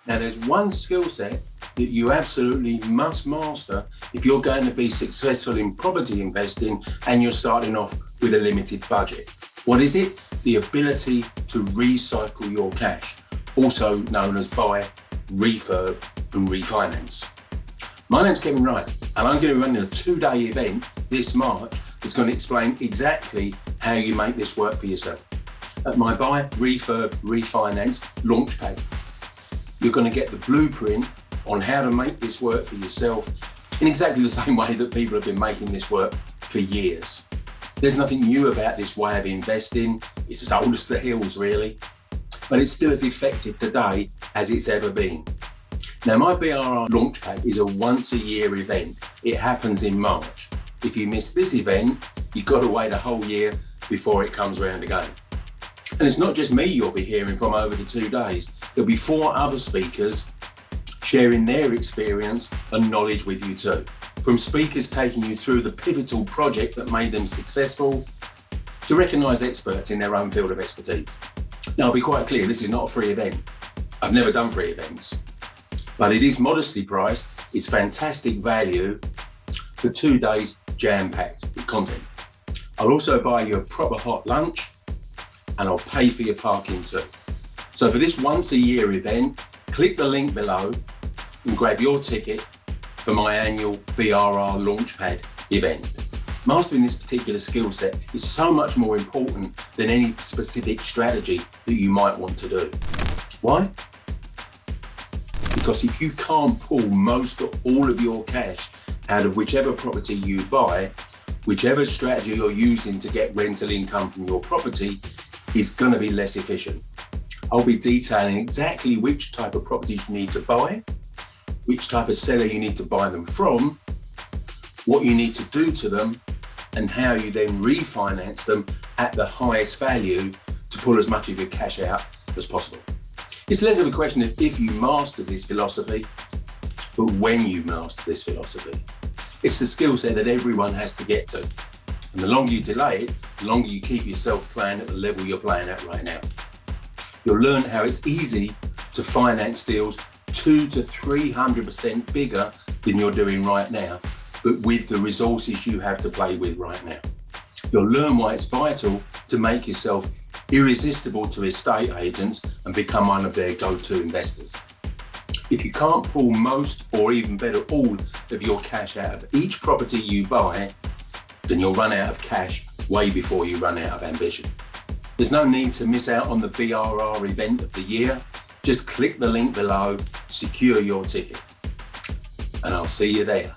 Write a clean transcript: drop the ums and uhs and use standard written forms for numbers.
Now, there's one skill set that you absolutely must master if you're going to be successful in property investing and you're starting off with a limited budget. What is it? The ability to recycle your cash, also known as buy, refurb, and refinance. My name's Kevin Wright, and I'm going to be running a 2-day event this March that's going to explain exactly how you make this work for yourself. At my buy, refurb, refinance launchpad, you're going to get the blueprint on how to make this work for yourself in exactly the same way that people have been making this work for years. There's nothing new about this way of investing. It's as old as the hills, really, but it's still as effective today as it's ever been. Now, my BRR Launchpad is a once-a-year event. It happens in March. If you miss this event, you've got to wait a whole year before it comes around again. And it's not just me you'll be hearing from over the 2 days. There'll be 4 other speakers sharing their experience and knowledge with you too. From speakers taking you through the pivotal project that made them successful, to recognised experts in their own field of expertise. Now, I'll be quite clear, this is not a free event. I've never done free events, but it is modestly priced. It's fantastic value for 2 days jam-packed with content. I'll also buy you a proper hot lunch and I'll pay for your parking too. So for this once-a-year event, click the link below and grab your ticket for my annual BRR Launchpad event. Mastering this particular skill set is so much more important than any specific strategy that you might want to do. Why? Because if you can't pull most or all of your cash out of whichever property you buy, whichever strategy you're using to get rental income from your property is going to be less efficient. I'll be detailing exactly which type of properties you need to buy, which type of seller you need to buy them from, what you need to do to them, and how you then refinance them at the highest value to pull as much of your cash out as possible. It's less of a question of if you master this philosophy, but when you master this philosophy. It's the skill set that everyone has to get to. And the longer you delay it, the longer you keep yourself playing at the level you're playing at right now. You'll learn how it's easy to finance deals 200 to 300% bigger than you're doing right now, but with the resources you have to play with right now. You'll learn why it's vital to make yourself irresistible to estate agents and become one of their go-to investors. If you can't pull most or even better all of your cash out of each property you buy, then you'll run out of cash way before you run out of ambition. There's no need to miss out on the BRR event of the year. Just click the link below, secure your ticket, and I'll see you there.